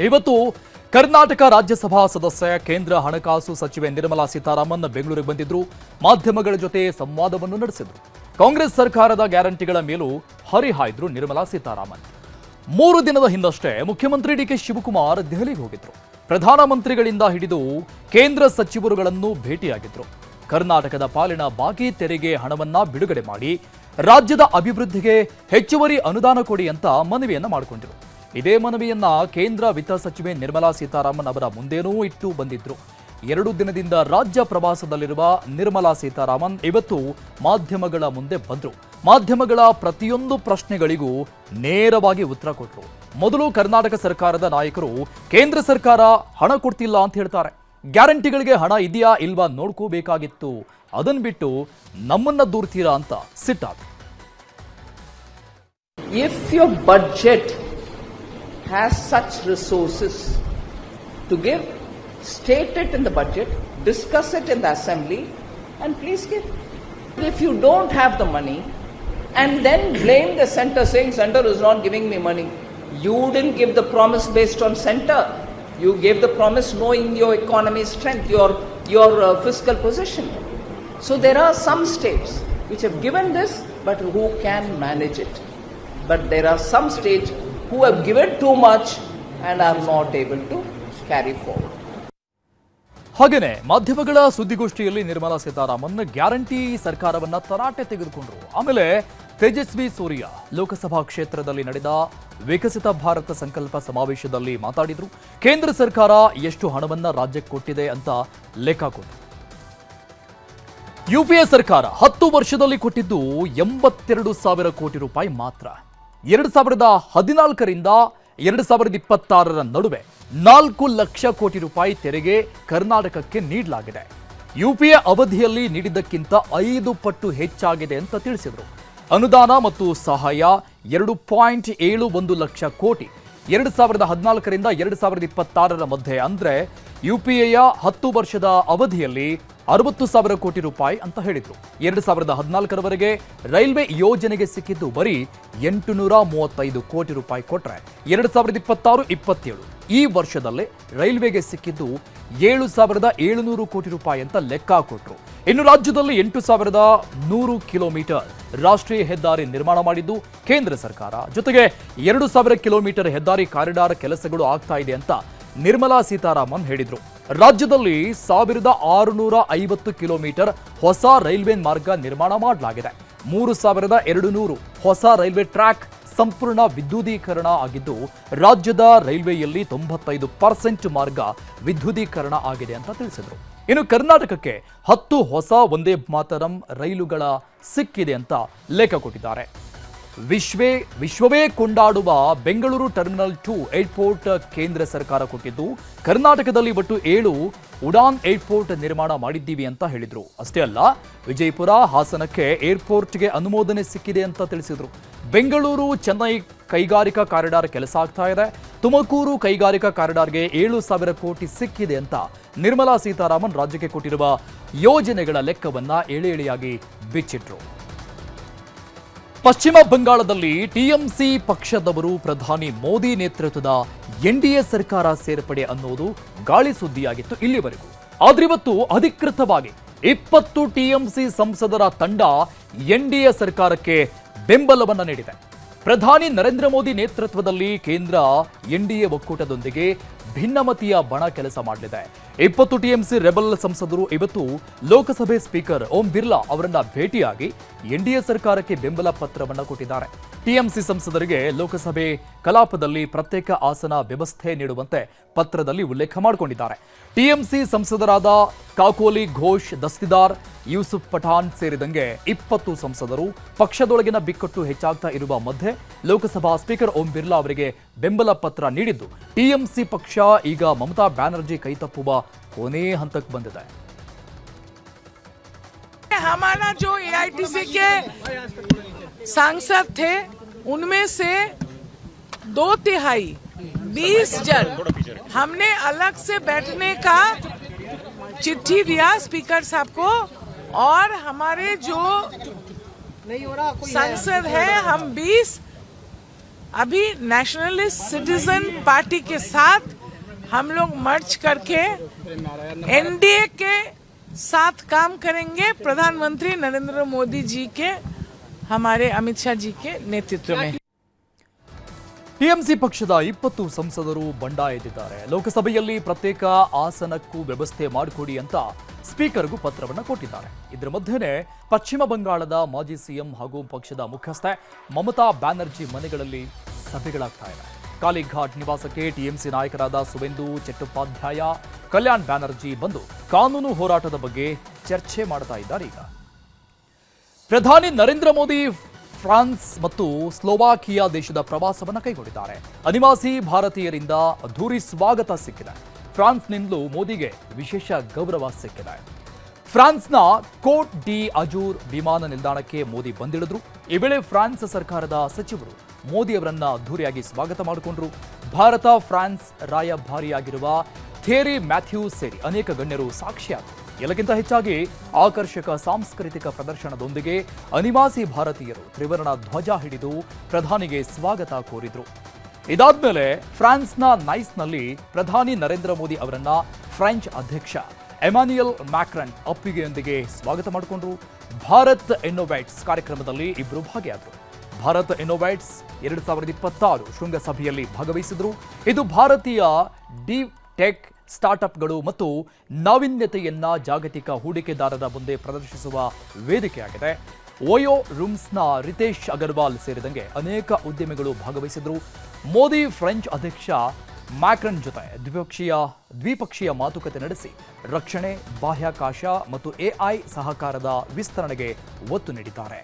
ಇವತ್ತು ಕರ್ನಾಟಕ ರಾಜ್ಯಸಭಾ ಸದಸ್ಯ ಕೇಂದ್ರ ಹಣಕಾಸು ಸಚಿವೆ ನಿರ್ಮಲಾ ಸೀತಾರಾಮನ್ ಬೆಂಗಳೂರಿಗೆ ಬಂದಿದ್ರು. ಮಾಧ್ಯಮಗಳ ಜೊತೆ ಸಂವಾದವನ್ನು ನಡೆಸಿದ್ರು. ಕಾಂಗ್ರೆಸ್ ಸರ್ಕಾರದ ಗ್ಯಾರಂಟಿಗಳ ಮೇಲೂ ಹರಿಹಾಯ್ದ್ರು ನಿರ್ಮಲಾ ಸೀತಾರಾಮನ್. 3 ದಿನದ ಹಿಂದಷ್ಟೇ ಮುಖ್ಯಮಂತ್ರಿ ಡಿಕೆ ಶಿವಕುಮಾರ್ ದೆಹಲಿಗೆ ಹೋಗಿದ್ರು. ಪ್ರಧಾನಮಂತ್ರಿಗಳಿಂದ ಹಿಡಿದು ಕೇಂದ್ರ ಸಚಿವರುಗಳನ್ನು ಭೇಟಿಯಾಗಿದ್ರು. ಕರ್ನಾಟಕದ ಪಾಲಿನ ಬಾಕಿ ತೆರಿಗೆ ಹಣವನ್ನ ಬಿಡುಗಡೆ ಮಾಡಿ ರಾಜ್ಯದ ಅಭಿವೃದ್ಧಿಗೆ ಹೆಚ್ಚುವರಿ ಅನುದಾನ ಕೊಡಿ ಅಂತ ಮನವಿಯನ್ನ ಮಾಡಿಕೊಂಡಿರು. ಇದೇ ಮನವಿಯನ್ನ ಕೇಂದ್ರ ವಿತ್ತ ಸಚಿವೆ ನಿರ್ಮಲಾ ಸೀತಾರಾಮನ್ ಅವರ ಮುಂದೇನೂ ಇಟ್ಟು ಬಂದಿದ್ರು. 2 ದಿನದಿಂದ ರಾಜ್ಯ ಪ್ರವಾಸದಲ್ಲಿರುವ ನಿರ್ಮಲಾ ಸೀತಾರಾಮನ್ ಇವತ್ತು ಮಾಧ್ಯಮಗಳ ಮುಂದೆ ಬಂದ್ರು. ಮಾಧ್ಯಮಗಳ ಪ್ರತಿಯೊಂದು ಪ್ರಶ್ನೆಗಳಿಗೂ ನೇರವಾಗಿ ಉತ್ತರ ಕೊಟ್ಟರು. ಮೊದಲು ಕರ್ನಾಟಕ ಸರ್ಕಾರದ ನಾಯಕರು ಕೇಂದ್ರ ಸರ್ಕಾರ ಹಣ ಕೊಡ್ತಿಲ್ಲ ಅಂತ ಹೇಳ್ತಾರೆ. ಗ್ಯಾರಂಟಿಗಳಿಗೆ ಹಣ ಇದೆಯಾ ಇಲ್ವಾ ನೋಡ್ಕೋಬೇಕಾಗಿತ್ತು, ಅದನ್ನ ಬಿಟ್ಟು ನಮ್ಮನ್ನ ದೂರ್ತೀರಾ ಅಂತ ಸಿಟ್ಟಾದ್ರು. If your budget has such resources to give, state it in the budget, discuss it in the assembly, and please give. If you don't have the money and then blame the center saying center is not giving me money, you didn't give the promise based on center. You gave the promise knowing your economy strength, your fiscal position. So there are some states which have given this, but who can manage it. But there are some states who have given too much and are not able to carry forward. ಹಾಗೇನೆ ಮಾಧ್ಯಮಗಳ ಸುದ್ದಿಗೋಷ್ಠಿಯಲ್ಲಿ Nirmala Sitharaman guarantee ಸರ್ಕಾರವನ್ನ ತರಾಟೆ ತೆಗೆದುಕೊಂಡ್ರು. ಆಮೇಲೆ ತೇಜಸ್ವಿ ಸೂರ್ಯ ಲೋಕಸಭಾ ಕ್ಷೇತ್ರದಲ್ಲಿ ನಡೆದ ವಿಕಸಿತ ಭಾರತ ಸಂಕಲ್ಪ ಸಮಾವೇಶದಲ್ಲಿ ಮಾತಾಡಿದ್ರು. ಕೇಂದ್ರ ಸರ್ಕಾರ ಎಷ್ಟು ಹಣವನ್ನ ರಾಜ್ಯಕ್ಕೆ ಕೊಟ್ಟಿದೆ ಅಂತ ಲೆಕ್ಕ ಕೊಟ್ಟರು. ಯುಪಿಎ ಸರ್ಕಾರ 10 ವರ್ಷದಲ್ಲಿ ಕೊಟ್ಟಿದ್ದು 82,000 ಕೋಟಿ ರೂಪಾಯಿ ಮಾತ್ರ. 2014ರಿಂದ 2026ರ ನಡುವೆ 4 ಲಕ್ಷ ಕೋಟಿ ರೂಪಾಯಿ ತೆರಿಗೆ ಕರ್ನಾಟಕಕ್ಕೆ ನೀಡಲಾಗಿದೆ. ಯುಪಿಎ ಅವಧಿಯಲ್ಲಿ ನೀಡಿದ್ದಕ್ಕಿಂತ 5 ಪಟ್ಟು ಹೆಚ್ಚಾಗಿದೆ ಅಂತ ತಿಳಿಸಿದರು. ಅನುದಾನ ಮತ್ತು ಸಹಾಯ 2.71 ಲಕ್ಷ ಕೋಟಿ 2014ರಿಂದ 2026ರ ಮಧ್ಯೆ, ಅಂದ್ರೆ ಯುಪಿಎಯ 10 ವರ್ಷದ ಅವಧಿಯಲ್ಲಿ 60,000 ಕೋಟಿ ರೂಪಾಯಿ ಅಂತ ಹೇಳಿದ್ರು. 2014ರವರೆಗೆ ರೈಲ್ವೆ ಯೋಜನೆಗೆ ಸಿಕ್ಕಿದ್ದು ಬರೀ 835 ಕೋಟಿ ರೂಪಾಯಿ ಕೊಟ್ರೆ 2026-27 ಈ ವರ್ಷದಲ್ಲೇ ರೈಲ್ವೆಗೆ ಸಿಕ್ಕಿದ್ದು 7,700 ಕೋಟಿ ರೂಪಾಯಿ ಅಂತ ಲೆಕ್ಕ ಕೊಟ್ರು. ಇನ್ನು ರಾಜ್ಯದಲ್ಲಿ 8,100 ಕಿಲೋಮೀಟರ್ ರಾಷ್ಟ್ರೀಯ ಹೆದ್ದಾರಿ ನಿರ್ಮಾಣ ಮಾಡಿದ್ದು ಕೇಂದ್ರ ಸರ್ಕಾರ. ಜೊತೆಗೆ 2,000 ಕಿಲೋಮೀಟರ್ ಹೆದ್ದಾರಿ ಕಾರಿಡಾರ್ ಕೆಲಸಗಳು ಆಗ್ತಾ ಇದೆ ಅಂತ ನಿರ್ಮಲಾ ಸೀತಾರಾಮನ್ ಹೇಳಿದ್ರು. ರಾಜ್ಯದಲ್ಲಿ 1,650 ಕಿಲೋಮೀಟರ್ ಹೊಸ ರೈಲ್ವೆ ಮಾರ್ಗ ನಿರ್ಮಾಣ ಮಾಡಲಾಗಿದೆ. 3,200 ಹೊಸ ರೈಲ್ವೆ ಟ್ರ್ಯಾಕ್ ಸಂಪೂರ್ಣ ವಿದ್ಯುದೀಕರಣ ಆಗಿದ್ದು, ರಾಜ್ಯದ ರೈಲ್ವೆಯಲ್ಲಿ 95% ಮಾರ್ಗ ವಿದ್ಯುದೀಕರಣ ಆಗಿದೆ ಅಂತ ತಿಳಿಸಿದ್ರು. ಇನ್ನು ಕರ್ನಾಟಕಕ್ಕೆ 10 ಹೊಸ ವಂದೇ ಮಾತರಂ ರೈಲುಗಳ ಸಿಕ್ಕಿದೆ ಅಂತ ಲೆಕ್ಕ ಕೊಟ್ಟಿದ್ದಾರೆ. ವಿಶ್ವವೇ ಕೊಂಡಾಡುವ ಬೆಂಗಳೂರು ಟರ್ಮಿನಲ್ 2 ಏರ್ಪೋರ್ಟ್ ಕೇಂದ್ರ ಸರ್ಕಾರ ಕೊಟ್ಟಿದ್ದು, ಕರ್ನಾಟಕದಲ್ಲಿ ಒಟ್ಟು 7 ಉಡಾನ್ ಏರ್ಪೋರ್ಟ್ ನಿರ್ಮಾಣ ಮಾಡಿದ್ದೀವಿ ಅಂತ ಹೇಳಿದ್ರು. ಅಷ್ಟೇ ಅಲ್ಲ, ವಿಜಯಪುರ ಹಾಸನಕ್ಕೆ ಏರ್ಪೋರ್ಟ್ಗೆ ಅನುಮೋದನೆ ಸಿಕ್ಕಿದೆ ಅಂತ ತಿಳಿಸಿದ್ರು. ಬೆಂಗಳೂರು ಚೆನ್ನೈ ಕೈಗಾರಿಕಾ ಕಾರಿಡಾರ್ ಕೆಲಸ ಆಗ್ತಾ ಇದೆ. ತುಮಕೂರು ಕೈಗಾರಿಕಾ ಕಾರಿಡಾರ್ಗೆ 7,000 ಕೋಟಿ ಸಿಕ್ಕಿದೆ ಅಂತ ನಿರ್ಮಲಾ ಸೀತಾರಾಮನ್ ರಾಜ್ಯಕ್ಕೆ ಕೊಟ್ಟಿರುವ ಯೋಜನೆಗಳ ಲೆಕ್ಕವನ್ನ ಎಳೆಯಾಗಿ ಬಿಚ್ಚಿಟ್ರು. ಪಶ್ಚಿಮ ಬಂಗಾಳದಲ್ಲಿ ಟಿಎಂಸಿ ಪಕ್ಷದವರು ಪ್ರಧಾನಿ ಮೋದಿ ನೇತೃತ್ವದ ಎನ್ಡಿಎ ಸರ್ಕಾರ ಸೇರ್ಪಡೆ ಅನ್ನೋದು ಗಾಳಿ ಸುದ್ದಿಯಾಗಿತ್ತು ಇಲ್ಲಿವರೆಗೂ. ಆದ್ರೆ ಇವತ್ತು ಅಧಿಕೃತವಾಗಿ 20 ಟಿಎಂಸಿ ಸಂಸದರ ತಂಡ ಎನ್ಡಿಎ ಸರ್ಕಾರಕ್ಕೆ ಬೆಂಬಲವನ್ನ ನೀಡಿದೆ. ಪ್ರಧಾನಿ ನರೇಂದ್ರ ಮೋದಿ ನೇತೃತ್ವದಲ್ಲಿ ಕೇಂದ್ರ ಎನ್ಡಿಎ ಒಕ್ಕೂಟದೊಂದಿಗೆ ಭಿನ್ನಮತೀಯ ಬಣ ಕೆಲಸ ಮಾಡಲಿದೆ. 20 ಟಿಎಂಸಿ ರೆಬಲ್ ಸಂಸದರು ಇವತ್ತು ಲೋಕಸಭೆ ಸ್ಪೀಕರ್ ಓಂ ಬಿರ್ಲಾ ಅವರನ್ನ ಭೇಟಿಯಾಗಿ ಎನ್ಡಿಎ ಸರ್ಕಾರಕ್ಕೆ ಬೆಂಬಲ ಪತ್ರವನ್ನು ಕೊಟ್ಟಿದ್ದಾರೆ. ಟಿಎಂಸಿ ಸಂಸದರಿಗೆ ಲೋಕಸಭೆ ಕಲಾಪದಲ್ಲಿ ಪ್ರತ್ಯೇಕ ಆಸನ ವ್ಯವಸ್ಥೆ ನೀಡುವಂತೆ ಪತ್ರದಲ್ಲಿ ಉಲ್ಲೇಖ ಮಾಡಿಕೊಂಡಿದ್ದಾರೆ. ಟಿಎಂಸಿ ಸಂಸದರಾದ ಕಾಕೋಲಿ ಘೋಷ್, ದಸ್ತಿದಾರ್, ಯೂಸುಫ್ ಪಠಾಣ್ ಸೇರಿದಂಗೆ 20 ಸಂಸದರು ಪಕ್ಷದೊಳಗಿನ ಬಿಕ್ಕಟ್ಟು ಹೆಚ್ಚಾಗ್ತಾ ಇರುವ ಮಧ್ಯೆ ಲೋಕಸಭಾ ಸ್ಪೀಕರ್ ಓಂ ಬಿರ್ಲಾ ಅವರಿಗೆ ಬೆಂಬಲ ಪತ್ರ ನೀಡಿದ್ದು, ಟಿಎಂಸಿ ಪಕ್ಷ ಈಗ ಮಮತಾ ಬ್ಯಾನರ್ಜಿ ಕೈತಪ್ಪುವ ಕೊನೆ ಹಂತಕ್ಕೆ ಬಂದಿದೆ. हमारा जो एआईटीसी के सांसद थे उनमें से 2/3 20 जन हमने अलग से बैठने का चिट्ठी दिया स्पीकर साहब को, और हमारे जो सांसद हैं हम 20 अभी नेशनलिस्ट सिटीजन पार्टी के साथ हम लोग मर्ज करके एनडीए के साथ काम करेंगे, प्रधानमंत्री नरेंद्र मोदी जी के, हमारे अमित शाह जी के नेतृत्व में। ಟಿಎಂಸಿ ಪಕ್ಷದ 20 ಸಂಸದರು ಬಂಡಾಯ ಎದ್ದಿದ್ದಾರೆ. ಲೋಕಸಭೆಯಲ್ಲಿ ಪ್ರತ್ಯೇಕ ಆಸನಕ್ಕೂ ವ್ಯವಸ್ಥೆ ಮಾಡಿಕೊಡಿ ಅಂತ ಸ್ಪೀಕರ್ಗೂ ಪತ್ರವನ್ನು ಕೊಟ್ಟಿದ್ದಾರೆ. ಇದರ ಮಧ್ಯೆನೇ ಪಶ್ಚಿಮ ಬಂಗಾಳದ ಮಾಜಿ ಸಿಎಂ ಹಾಗೂ ಪಕ್ಷದ ಮುಖ್ಯಸ್ಥೆ ಮಮತಾ ಬ್ಯಾನರ್ಜಿ ಮನೆಗಳಲ್ಲಿ ಸಭೆಗಳಾಗ್ತಾ ಇದೆ. ಕಾಲಿಘಾಟ್ ನಿವಾಸಕ್ಕೆ ಟಿಎಂಸಿ ನಾಯಕರಾದ ಸುವೇಂದು ಚಟ್ಟೋಪಾಧ್ಯಾಯ, ಕಲ್ಯಾಣ್ ಬ್ಯಾನರ್ಜಿ ಬಂದು ಕಾನೂನು ಹೋರಾಟದ ಬಗ್ಗೆ ಚರ್ಚೆ ಮಾಡ್ತಾ ಇದ್ದಾರೆ. ಈಗ ಪ್ರಧಾನಿ ನರೇಂದ್ರ ಮೋದಿ ಫ್ರಾನ್ಸ್ ಮತ್ತು ಸ್ಲೋವಾಕಿಯಾ ದೇಶದ ಪ್ರವಾಸವನ್ನು ಕೈಗೊಂಡಿದ್ದಾರೆ. ಅನಿವಾಸಿ ಭಾರತೀಯರಿಂದ ಅದ್ಧೂರಿ ಸ್ವಾಗತ ಸಿಕ್ಕಿದೆ. ಫ್ರಾನ್ಸ್ನಿಂದಲೂ ಮೋದಿಗೆ ವಿಶೇಷ ಗೌರವ ಸಿಕ್ಕಿದೆ. ಫ್ರಾನ್ಸ್ನ ಕೋಟ್ ಡಿ ಅಜೂರ್ ವಿಮಾನ ನಿಲ್ದಾಣಕ್ಕೆ ಮೋದಿ ಬಂದಿಳಿದ್ರು. ಈ ವೇಳೆ ಫ್ರಾನ್ಸ್ ಸರ್ಕಾರದ ಸಚಿವರು ಮೋದಿ ಅವರನ್ನ ಅದ್ಧೂರಿಯಾಗಿ ಸ್ವಾಗತ ಮಾಡಿಕೊಂಡ್ರು. ಭಾರತ ಫ್ರಾನ್ಸ್ ರಾಯಭಾರಿಯಾಗಿರುವ ಥೇರಿ ಮ್ಯಾಥ್ಯೂಸ್ ಸೇರಿ ಅನೇಕ ಗಣ್ಯರು ಸಾಕ್ಷಿಯಾದರು. ಎಲ್ಲಕ್ಕಿಂತ ಹೆಚ್ಚಾಗಿ ಆಕರ್ಷಕ ಸಾಂಸ್ಕೃತಿಕ ಪ್ರದರ್ಶನದೊಂದಿಗೆ ಅನಿವಾಸಿ ಭಾರತೀಯರು ತ್ರಿವರ್ಣ ಧ್ವಜ ಹಿಡಿದು ಪ್ರಧಾನಿಗೆ ಸ್ವಾಗತ ಕೋರಿದ್ರು. ಇದಾದ್ಮೇಲೆ ಫ್ರಾನ್ಸ್ನ ನೈಸ್ನಲ್ಲಿ ಪ್ರಧಾನಿ ನರೇಂದ್ರ ಮೋದಿ ಅವರನ್ನ ಫ್ರೆಂಚ್ ಅಧ್ಯಕ್ಷ ಎಮಾನ್ಯುಯಲ್ ಮ್ಯಾಕ್ರನ್ ಒಪ್ಪಿಗೆಯೊಂದಿಗೆ ಸ್ವಾಗತ ಮಾಡಿಕೊಂಡ್ರು. ಭಾರತ್ ಇನ್ನೋವೇಟ್ಸ್ ಕಾರ್ಯಕ್ರಮದಲ್ಲಿ ಇಬ್ಬರು ಭಾಗಿಯಾದರು. ಭಾರತ್ ಇನ್ನೋವೇಟ್ಸ್ 2026 ಶೃಂಗಸಭೆಯಲ್ಲಿ ಭಾಗವಹಿಸಿದ್ರು. ಇದು ಭಾರತೀಯ ಡೀಪ್ ಟೆಕ್ ಸ್ಟಾರ್ಟ್ಅಪ್ಗಳು ಮತ್ತು ನಾವೀನ್ಯತೆಯನ್ನ ಜಾಗತಿಕ ಹೂಡಿಕೆದಾರರ ಮುಂದೆ ಪ್ರದರ್ಶಿಸುವ ವೇದಿಕೆಯಾಗಿದೆ. ಓಯೋ ರೂಮ್ಸ್ನ ರಿತೇಶ್ ಅಗರ್ವಾಲ್ ಸೇರಿದಂತೆ ಅನೇಕ ಉದ್ಯಮಿಗಳು ಭಾಗವಹಿಸಿದ್ರು. ಮೋದಿ ಫ್ರೆಂಚ್ ಅಧ್ಯಕ್ಷ ಮ್ಯಾಕ್ರನ್ ಜೊತೆ ದ್ವಿಪಕ್ಷೀಯ ಮಾತುಕತೆ ನಡೆಸಿ ರಕ್ಷಣೆ, ಬಾಹ್ಯಾಕಾಶ ಮತ್ತು ಎಐ ಸಹಕಾರದ ವಿಸ್ತರಣೆಗೆ ಒತ್ತು ನೀಡಿದ್ದಾರೆ.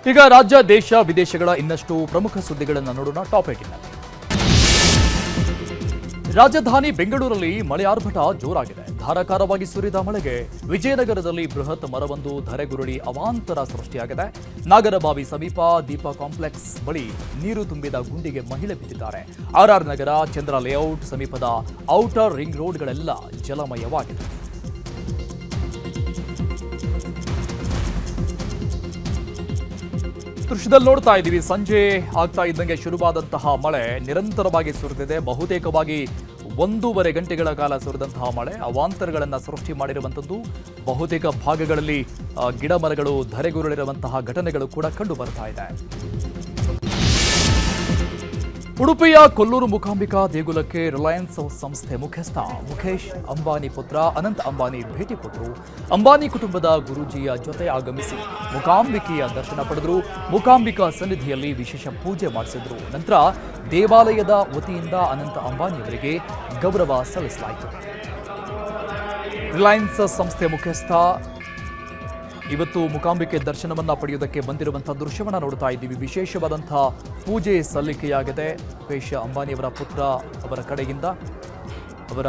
ಈಗ ರಾಜ್ಯ, ದೇಶ, ವಿದೇಶಗಳ ಇನ್ನಷ್ಟು ಪ್ರಮುಖ ಸುದ್ದಿಗಳನ್ನು ನೋಡೋಣ. ಟಾಪ್ 8 ನಲ್ಲಿ ರಾಜಧಾನಿ ಬೆಂಗಳೂರಲ್ಲಿ ಮಳೆ ಆರ್ಭಟ ಜೋರಾಗಿದೆ. ಧಾರಾಕಾರವಾಗಿ ಸುರಿದ ಮಳೆಗೆ ವಿಜಯನಗರದಲ್ಲಿ ಬೃಹತ್ ಮರವೊಂದು ಧರೆಗುರುಳಿ ಅವಾಂತರ ಸೃಷ್ಟಿಯಾಗಿದೆ. ನಾಗರಬಾವಿ ಸಮೀಪ ದೀಪಾ ಕಾಂಪ್ಲೆಕ್ಸ್ ಬಳಿ ನೀರು ತುಂಬಿದ ಗುಂಡಿಗೆ ಮಹಿಳೆ ಬಿದ್ದಿದ್ದಾರೆ. ಆರ್ಆರ್ ನಗರ, ಚಂದ್ರ ಲೇಔಟ್ ಸಮೀಪದ ಔಟರ್ ರಿಂಗ್ ರೋಡ್ಗಳೆಲ್ಲ ಜಲಮಯವಾಗಿದೆ. ದೃಶ್ಯದಲ್ಲಿ ನೋಡ್ತಾ ಇದ್ದೀವಿ, ಸಂಜೆ ಆಗ್ತಾ ಇದ್ದಂಗೆ ಶುರುವಾದಂತಹ ಮಳೆ ನಿರಂತರವಾಗಿ ಸುರಿದಿದೆ. ಬಹುತೇಕವಾಗಿ 1.5 ಗಂಟೆಗಳ ಕಾಲ ಸುರಿದಂತಹ ಮಳೆ ಅವಾಂತರಗಳನ್ನು ಸೃಷ್ಟಿ ಮಾಡಿರುವಂಥದ್ದು. ಬಹುತೇಕ ಭಾಗಗಳಲ್ಲಿ ಗಿಡ ಮರಗಳು ಧರೆಗುರುಳಿರುವಂತಹ ಘಟನೆಗಳು ಕೂಡ ಕಂಡು ಬರ್ತಾ ಇದೆ. ಉಡುಪಿಯ ಕೊಲ್ಲೂರು ಮೂಕಾಂಬಿಕಾ ದೇಗುಲಕ್ಕೆ ರಿಲಯನ್ಸ್ ಸಂಸ್ಥೆ ಮುಖ್ಯಸ್ಥ ಮುಖೇಶ್ ಅಂಬಾನಿ ಪುತ್ರ ಅನಂತ್ ಅಂಬಾನಿ ಭೇಟಿ ಕೊಟ್ಟರು. ಅಂಬಾನಿ ಕುಟುಂಬದ ಗುರೂಜಿಯ ಜೊತೆ ಆಗಮಿಸಿ ಮೂಕಾಂಬಿಕೆಯ ದರ್ಶನ ಪಡೆದರು. ಮೂಕಾಂಬಿಕಾ ಸನ್ನಿಧಿಯಲ್ಲಿ ವಿಶೇಷ ಪೂಜೆ ಮಾಡಿಸಿದ್ರು. ನಂತರ ದೇವಾಲಯದ ವತಿಯಿಂದ ಅನಂತ್ ಅಂಬಾನಿಯವರಿಗೆ ಗೌರವ ಸಲ್ಲಿಸಲಾಯಿತು. ರಿಲಯನ್ಸ್ ಸಂಸ್ಥೆ ಮುಖ್ಯಸ್ಥ ಇವತ್ತು ಮೂಕಾಂಬಿಕೆ ದರ್ಶನವನ್ನ ಪಡೆಯುವುದಕ್ಕೆ ಬಂದಿರುವಂತಹ ದೃಶ್ಯವನ್ನ ನೋಡ್ತಾ ಇದ್ದೀವಿ. ವಿಶೇಷವಾದಂತಹ ಪೂಜೆ ಸಲ್ಲಿಕೆಯಾಗಿದೆ. ಮುಖೇಶ್ ಅಂಬಾನಿಯವರ ಪುತ್ರ ಅವರ ಕಡೆಯಿಂದ ಅವರ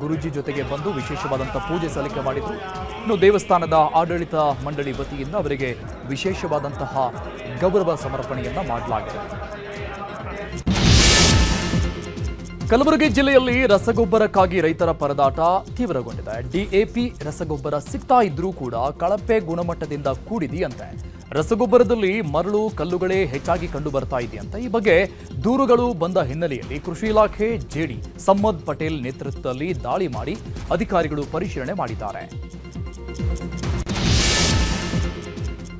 ಗುರುಜಿ ಜೊತೆಗೆ ಬಂದು ವಿಶೇಷವಾದಂತಹ ಪೂಜೆ ಸಲ್ಲಿಕೆ ಮಾಡಿದ್ರು. ಇನ್ನು ದೇವಸ್ಥಾನದ ಆಡಳಿತ ಮಂಡಳಿ ವತಿಯಿಂದ ಅವರಿಗೆ ವಿಶೇಷವಾದಂತಹ ಗೌರವ ಸಮರ್ಪಣೆಯನ್ನ ಮಾಡಲಾಗಿದೆ. ಕಲಬುರಗಿ ಜಿಲ್ಲೆಯಲ್ಲಿ ರಸಗೊಬ್ಬರಕ್ಕಾಗಿ ರೈತರ ಪರದಾಟ ತೀವ್ರಗೊಂಡಿದೆ. ಡಿಎಪಿ ರಸಗೊಬ್ಬರ ಸಿಗ್ತಾ ಇದ್ರೂ ಕೂಡ ಕಳಪೆ ಗುಣಮಟ್ಟದಿಂದ ಕೂಡಿದೆಯಂತೆ. ರಸಗೊಬ್ಬರದಲ್ಲಿ ಮರಳು, ಕಲ್ಲುಗಳೇ ಹೆಚ್ಚಾಗಿ ಕಂಡು ಬರ್ತಾ ಇದೆಯಂತೆ. ಈ ಬಗ್ಗೆ ದೂರುಗಳು ಬಂದ ಹಿನ್ನೆಲೆಯಲ್ಲಿ ಕೃಷಿ ಇಲಾಖೆ ಜೆಡಿ ಸಮ್ಮದ್ ಪಟೇಲ್ ನೇತೃತ್ವದಲ್ಲಿ ದಾಳಿ ಮಾಡಿ ಅಧಿಕಾರಿಗಳು ಪರಿಶೀಲನೆ ಮಾಡಿದ್ದಾರೆ.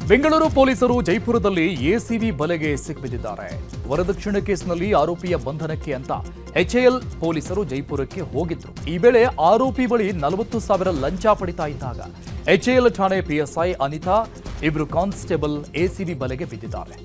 ಬೆಂಗಳೂರು ಪೊಲೀಸರು ಜೈಪುರದಲ್ಲಿ ಎಸಿಬಿ ಬಲೆಗೆ ಸಿಕ್ಕಿಬಿದ್ದಿದ್ದಾರೆ. ವರದಕ್ಷಿಣೆ ಕೇಸ್ನಲ್ಲಿ ಆರೋಪಿಯ ಬಂಧನಕ್ಕೆ ಅಂತ ಎಚ್ಎಎಲ್ ಪೊಲೀಸರು ಜೈಪುರಕ್ಕೆ ಹೋಗಿದ್ರು. ಈ ವೇಳೆ ಆರೋಪಿ ಬಳಿ 40,000 ಲಂಚ ಪಡಿತಾ ಇದ್ದಾಗ ಎಚ್ಎಎಲ್ ಠಾಣೆ ಪಿಎಸ್ಐ ಅನಿತಾ, ಇಬ್ಬರು ಕಾನ್ಸ್ಟೇಬಲ್ ಎಸಿಬಿ ಬಲೆಗೆ ಬಿದ್ದಿದ್ದಾರೆ.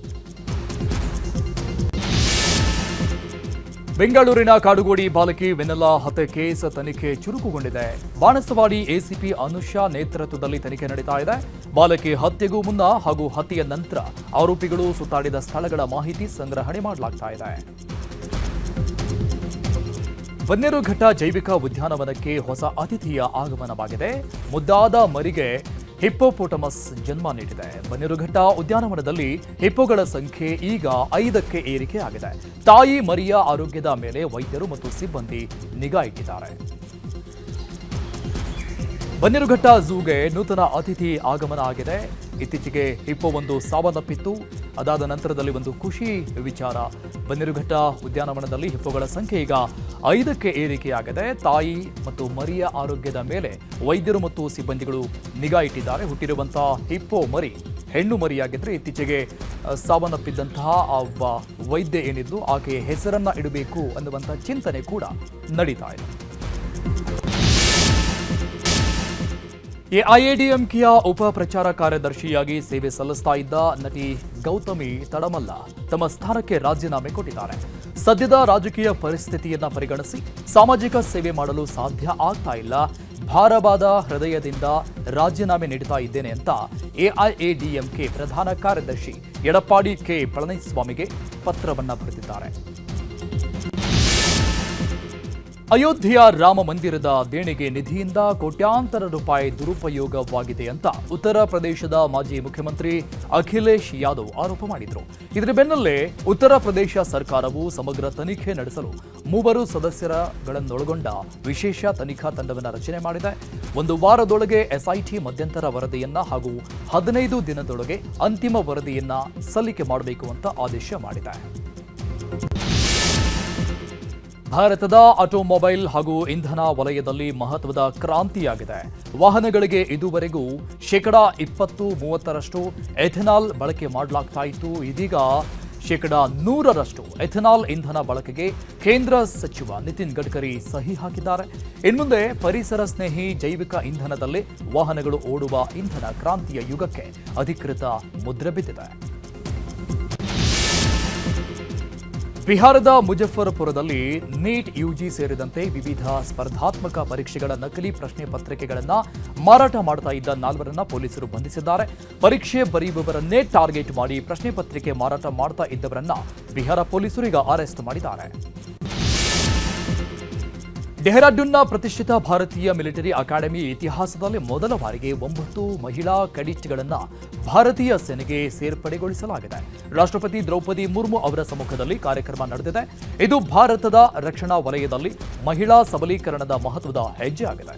ಬೆಂಗಳೂರಿನ ಕಾಡುಗೋಡಿ ಬಾಲಕಿ ವೆನೆಲ್ಲಾ ಹತ್ಯೆ ಕೇಸ್ ತನಿಖೆ ಚುರುಕುಗೊಂಡಿದೆ. ಬಾಣಸವಾಡಿ ಎಸಿಪಿ ಅನುಷಾ ನೇತೃತ್ವದಲ್ಲಿ ತನಿಖೆ ನಡೀತಾ ಇದೆ. ಬಾಲಕಿ ಹತ್ಯೆಗೂ ಮುನ್ನ ಹಾಗೂ ಹತ್ಯೆಯ ನಂತರ ಆರೋಪಿಗಳು ಸುತ್ತಾಡಿದ ಸ್ಥಳಗಳ ಮಾಹಿತಿ ಸಂಗ್ರಹಣೆ ಮಾಡಲಾಗ್ತಾ ಇದೆ. ಬನ್ನೇರುಘಟ್ಟ ಜೈವಿಕ ಉದ್ಯಾನವನಕ್ಕೆ ಹೊಸ ಅತಿಥಿಯ ಆಗಮನವಾಗಿದೆ. ಮುದ್ದಾದ ಮರಿಗೆ ಹಿಪ್ಪೋಪೋಟಮಸ್ ಜನ್ಮ ನೀಡಿದೆ. ಬನ್ನೇರುಘಟ್ಟ ಉದ್ಯಾನವನದಲ್ಲಿ ಹಿಪ್ಪೋಗಳ ಸಂಖ್ಯೆ ಈಗ 5ಕ್ಕೆ ಏರಿಕೆ ಆಗಿದೆ. ತಾಯಿ ಮರಿಯ ಆರೋಗ್ಯದ ಮೇಲೆ ವೈದ್ಯರು ಮತ್ತು ಸಿಬ್ಬಂದಿ ನಿಗಾ ಇಟ್ಟಿದ್ದಾರೆ. ಬನ್ನೇರುಘಟ್ಟ ಝೂಗೆ ನೂತನ ಅತಿಥಿ ಆಗಮನ ಆಗಿದೆ. ಇತ್ತೀಚೆಗೆ ಹಿಪ್ಪೋವೊಂದು ಸಾವನ್ನಪ್ಪಿತ್ತು. ಅದಾದ ನಂತರದಲ್ಲಿ ಒಂದು ಖುಷಿ ವಿಚಾರ. ಬನ್ನೇರುಘಟ್ಟ ಉದ್ಯಾನವನದಲ್ಲಿ ಹಿಪ್ಪೋಗಳ ಸಂಖ್ಯೆ ಈಗ 5ಕ್ಕೆ ಏರಿಕೆಯಾಗಿದೆ. ತಾಯಿ ಮತ್ತು ಮರಿಯ ಆರೋಗ್ಯದ ಮೇಲೆ ವೈದ್ಯರು ಮತ್ತು ಸಿಬ್ಬಂದಿಗಳು ನಿಗಾ ಇಟ್ಟಿದ್ದಾರೆ. ಹುಟ್ಟಿರುವಂತಹ ಹಿಪ್ಪೋ ಮರಿ ಹೆಣ್ಣು ಮರಿಯಾಗಿದ್ರೆ ಇತ್ತೀಚೆಗೆ ಸಾವನ್ನಪ್ಪಿದ್ದಂತಹ ಆ ಒಬ್ಬ ವೈದ್ಯ ಏನಿದ್ದು ಆಕೆಯ ಹೆಸರನ್ನ ಇಡಬೇಕು ಅನ್ನುವಂಥ ಚಿಂತನೆ ಕೂಡ ನಡೀತಾ ಇದೆ. ಎಐಎಡಿಎಂಕೆಯ ಉಪ ಪ್ರಚಾರ ಕಾರ್ಯದರ್ಶಿಯಾಗಿ ಸೇವೆ ಸಲ್ಲಿಸ್ತಾ ಇದ್ದ ನಟಿ ಗೌತಮಿ ತಡಮಲ್ಲ ತಮ್ಮ ಸ್ಥಾನಕ್ಕೆ ರಾಜೀನಾಮೆ ಕೊಟ್ಟಿದ್ದಾರೆ. ಸದ್ಯದ ರಾಜಕೀಯ ಪರಿಸ್ಥಿತಿಯನ್ನ ಪರಿಗಣಿಸಿ ಸಾಮಾಜಿಕ ಸೇವೆ ಮಾಡಲು ಸಾಧ್ಯ ಆಗ್ತಾ ಇಲ್ಲ, ಭಾರವಾದ ಹೃದಯದಿಂದ ರಾಜೀನಾಮೆ ನೀಡುತ್ತಾ ಇದ್ದೇನೆ ಅಂತ ಎಐಎಡಿಎಂಕೆ ಪ್ರಧಾನ ಕಾರ್ಯದರ್ಶಿ ಎಡಪ್ಪಾಡಿ ಕೆ ಪಳನಿಸ್ವಾಮಿಗೆ ಪತ್ರವನ್ನ ಬರೆದಿದ್ದಾರೆ. ಅಯೋಧ್ಯೆಯ ರಾಮ ಮಂದಿರದ ದೇಣಿಗೆ ನಿಧಿಯಿಂದ ಕೋಟ್ಯಾಂತರ ರೂಪಾಯಿ ದುರುಪಯೋಗವಾಗಿದೆ ಅಂತ ಉತ್ತರ ಪ್ರದೇಶದ ಮಾಜಿ ಮುಖ್ಯಮಂತ್ರಿ ಅಖಿಲೇಶ್ ಯಾದವ್ ಆರೋಪ ಮಾಡಿದರು. ಇದರ ಬೆನ್ನಲ್ಲೇ ಉತ್ತರ ಪ್ರದೇಶ ಸರ್ಕಾರವು ಸಮಗ್ರ ತನಿಖೆ ನಡೆಸಲು 3 ಸದಸ್ಯರುಗಳನ್ನೊಳಗೊಂಡ ವಿಶೇಷ ತನಿಖಾ ತಂಡವನ್ನು ರಚನೆ ಮಾಡಿದೆ. 1 ವಾರದೊಳಗೆ ಎಸ್ಐಟಿ ಮಧ್ಯಂತರ ವರದಿಯನ್ನ ಹಾಗೂ 15 ದಿನದೊಳಗೆ ಅಂತಿಮ ವರದಿಯನ್ನ ಸಲ್ಲಿಕೆ ಮಾಡಬೇಕು ಅಂತ ಆದೇಶ ಮಾಡಿದೆ. ಭಾರತದ ಆಟೋಮೊಬೈಲ್ ಹಾಗೂ ಇಂಧನ ವಲಯದಲ್ಲಿ ಮಹತ್ವದ ಕ್ರಾಂತಿಯಾಗಿದೆ. ವಾಹನಗಳಿಗೆ ಇದುವರೆಗೂ 20-30% ಎಥೆನಾಲ್ ಬಳಕೆ ಮಾಡಲಾಗ್ತಾ ಇತ್ತು. ಇದೀಗ 100% ಎಥೆನಾಲ್ ಇಂಧನ ಬಳಕೆಗೆ ಕೇಂದ್ರ ಸಚಿವ ನಿತಿನ್ ಗಡ್ಕರಿ ಸಹಿ ಹಾಕಿದ್ದಾರೆ. ಇನ್ಮುಂದೆ ಪರಿಸರ ಸ್ನೇಹಿ ಜೈವಿಕ ಇಂಧನದಲ್ಲೇ ವಾಹನಗಳು ಓಡುವ ಇಂಧನ ಕ್ರಾಂತಿಯ ಯುಗಕ್ಕೆ ಅಧಿಕೃತ ಮುದ್ರೆ ಬಿದ್ದಿದೆ. ಬಿಹಾರದ ಮುಜಫರ್ಪುರದಲ್ಲಿ ನೀಟ್ ಯುಜಿ ಸೇರಿದಂತೆ ವಿವಿಧ ಸ್ಪರ್ಧಾತ್ಮಕ ಪರೀಕ್ಷೆಗಳ ನಕಲಿ ಪ್ರಶ್ನೆ ಪತ್ರಿಕೆಗಳನ್ನು ಮಾರಾಟ ಮಾಡ್ತಾ ಇದ್ದ 4ರನ್ನ ಪೊಲೀಸರು ಬಂಧಿಸಿದ್ದಾರೆ. ಪರೀಕ್ಷೆ ಬರೆಯುವವರನ್ನೇ ಟಾರ್ಗೆಟ್ ಮಾಡಿ ಪ್ರಶ್ನೆ ಪತ್ರಿಕೆ ಮಾರಾಟ ಮಾಡ್ತಾ ಇದ್ದವರನ್ನ ಬಿಹಾರ ಪೊಲೀಸರು ಈಗ ಅರೆಸ್ಟ್ ಮಾಡಿದ್ದಾರೆ. ಡೆಹ್ರಾಡೂನ್ನ ಪ್ರತಿಷ್ಠಿತ ಭಾರತೀಯ ಮಿಲಿಟರಿ ಅಕಾಡೆಮಿ ಇತಿಹಾಸದಲ್ಲಿ ಮೊದಲ ಬಾರಿಗೆ 9 ಮಹಿಳಾ ಕೆಡಿಟ್ಗಳನ್ನು ಭಾರತೀಯ ಸೇನೆಗೆ ಸೇರ್ಪಡೆಗೊಳಿಸಲಾಗಿದೆ. ರಾಷ್ಟ್ರಪತಿ ದ್ರೌಪದಿ ಮುರ್ಮು ಅವರ ಸಮ್ಮುಖದಲ್ಲಿ ಕಾರ್ಯಕ್ರಮ ನಡೆದಿದೆ. ಇದು ಭಾರತದ ರಕ್ಷಣಾ ವಲಯದಲ್ಲಿ ಮಹಿಳಾ ಸಬಲೀಕರಣದ ಮಹತ್ವದ ಹೆಜ್ಜೆ ಆಗಿದೆ.